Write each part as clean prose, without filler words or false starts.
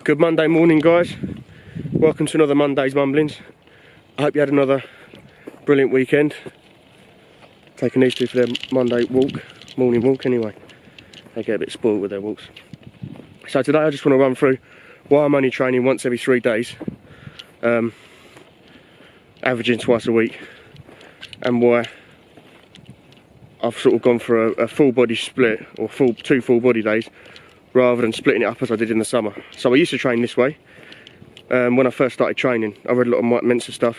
Good Monday morning, guys. Welcome to another Monday's Mumblings. I hope you had another brilliant weekend. Taking these two for their Monday walk, morning walk anyway. They get a bit spoiled with their walks. So today I just want to run through why I'm only training once every 3 days, averaging twice a week, and why I've sort of gone for a full body split, or two full body days, rather than splitting it up as I did in the summer. So I used to train this way. When I first started training, I read a lot of Mike Mentzer stuff,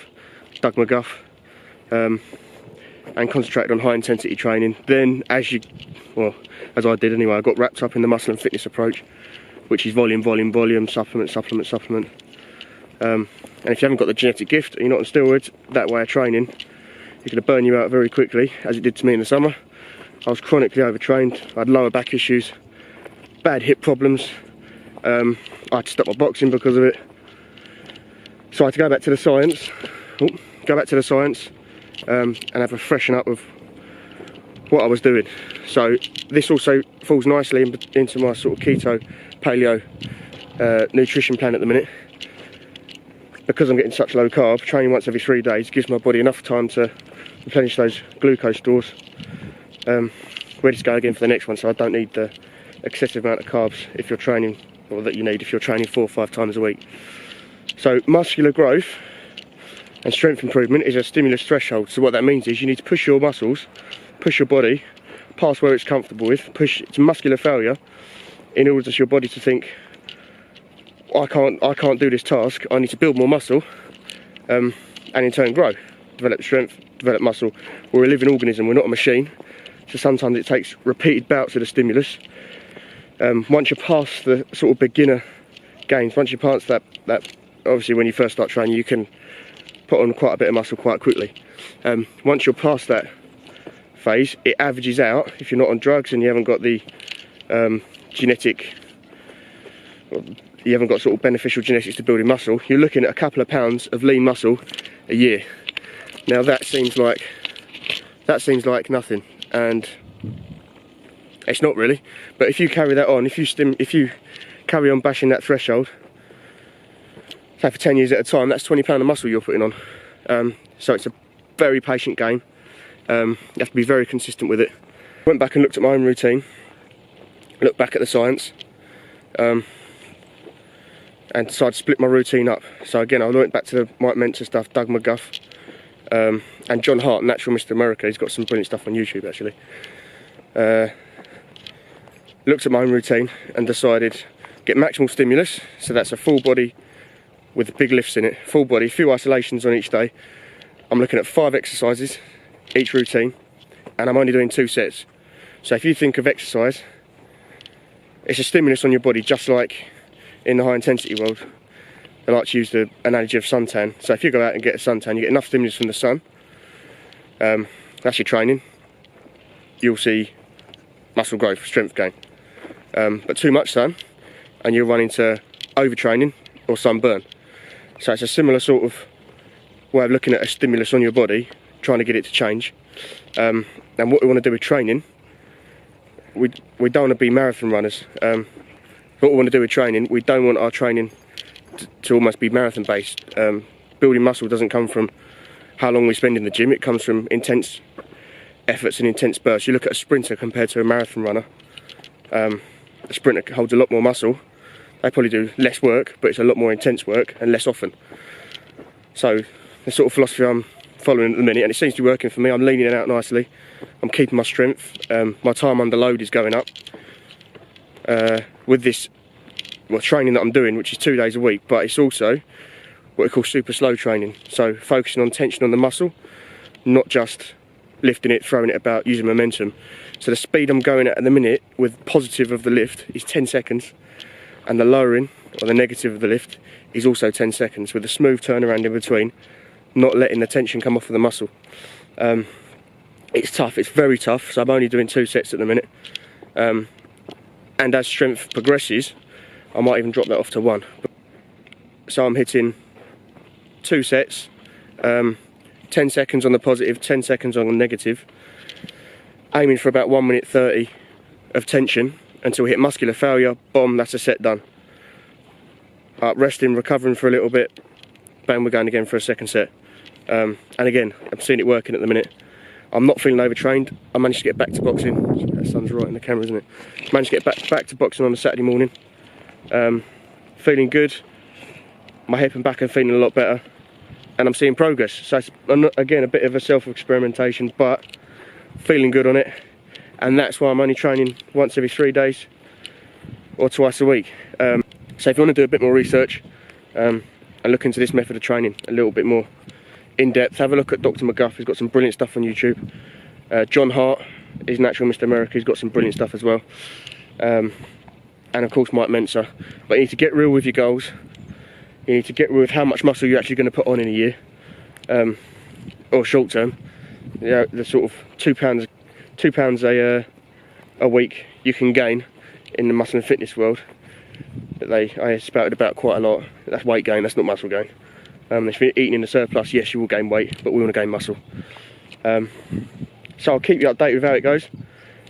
Doug McGuff, and concentrated on high intensity training. Then as I did anyway, I got wrapped up in the muscle and fitness approach, which is volume, supplement. And if you haven't got the genetic gift and you're not on steroids, that way of training, you're going to burn you out very quickly, as it did to me in the summer. I was chronically overtrained, I had lower back issues, bad hip problems, I had to stop my boxing because of it. So I had to go back to the science, and have a freshen up of what I was doing. So this also falls nicely into my sort of keto, paleo nutrition plan at the minute. Because I'm getting such low carb, training once every 3 days gives my body enough time to replenish those glucose stores, ready to go again for the next one, so I don't need the excessive amount of carbs if you're training, or that you need if you're training 4 or 5 times a week. So muscular growth and strength improvement is a stimulus threshold. So what that means is you need to push your muscles, push your body past where it's comfortable with, push it to muscular failure, in order for your body to think, I can't do this task, I need to build more muscle, and in turn grow, develop strength, develop muscle. We're a living organism, we're not a machine, so sometimes it takes repeated bouts of the stimulus. Once you're past the sort of beginner gains, once you're past that obviously when you first start training you can put on quite a bit of muscle quite quickly. Once you're past that phase, it averages out, if you're not on drugs and you haven't got the you haven't got sort of beneficial genetics to building muscle, you're looking at a couple of pounds of lean muscle a year. Now that seems like nothing, and it's not really. But if you carry that on, if you carry on bashing that threshold, say for 10 years at a time, that's 20 pounds of muscle you're putting on. So it's a very patient game. You have to be very consistent with it. Went back and looked at my own routine, looked back at the science, and decided to split my routine up. So again, I went back to the Mike Mentzer stuff, Doug McGuff, and John Hart, Natural Mr. America. He's got some brilliant stuff on YouTube actually. Looked at my own routine and decided get maximal stimulus, so that's a full body with big lifts in it, full body, few isolations on each day. I'm looking at 5 exercises each routine, and I'm only doing 2 sets. So if you think of exercise, it's a stimulus on your body, just like in the high intensity world. I like to use the analogy of suntan. So if you go out and get a suntan, you get enough stimulus from the sun, that's your training, you'll see muscle growth, strength gain. But too much sun and you'll run into overtraining or sunburn. So it's a similar sort of way of looking at a stimulus on your body, trying to get it to change. And what we want to do with training, we don't want to be marathon runners. What we want to do with training, we don't want our training to almost be marathon based. Building muscle doesn't come from how long we spend in the gym, it comes from intense efforts and intense bursts. You look at a sprinter compared to a marathon runner, a sprinter holds a lot more muscle. They probably do less work, but it's a lot more intense work and less often. So the sort of philosophy I'm following at the minute, and it seems to be working for me. I'm leaning it out nicely, I'm keeping my strength, my time under load is going up with this training that I'm doing, which is 2 days a week, but it's also what we call super slow training. So focusing on tension on the muscle, not just lifting it, throwing it about, using momentum. So the speed I'm going at the minute with positive of the lift is 10 seconds, and the lowering, or the negative of the lift, is also 10 seconds, with a smooth turnaround in between, not letting the tension come off of the muscle. It's tough, it's very tough, so I'm only doing 2 sets at the minute. And as strength progresses, I might even drop that off to 1. So I'm hitting 2 sets, 10 seconds on the positive, 10 seconds on the negative, aiming for about 1 minute 30 of tension until we hit muscular failure, bomb, that's a set done. resting, recovering for a little bit, bang, we're going again for a second set. And again, I'm seeing it working at the minute. I'm not feeling overtrained. I managed to get back to boxing. That sun's right in the camera, isn't it? Managed to get back to boxing on a Saturday morning. Feeling good. My hip and back are feeling a lot better, and I'm seeing progress. So it's, again, a bit of a self-experimentation, but feeling good on it. And that's why I'm only training once every 3 days or twice a week. So if you want to do a bit more research and look into this method of training a little bit more in depth, have a look at Dr. McGuff. He's got some brilliant stuff on YouTube. John Hart is Natural Mr. America. He's got some brilliant stuff as well. And of course Mike Mentzer. But you need to get real with your goals. You need to get real with how much muscle you're actually going to put on in a year, or short term. You know, the sort of two pounds a week you can gain in the muscle and fitness world. I spouted about quite a lot. That's weight gain, that's not muscle gain. If you're eating in the surplus, yes, you will gain weight, but we want to gain muscle. So I'll keep you updated with how it goes.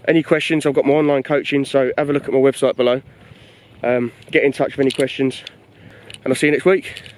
Any questions, I've got my online coaching, so have a look at my website below. Get in touch with any questions, and I'll see you next week.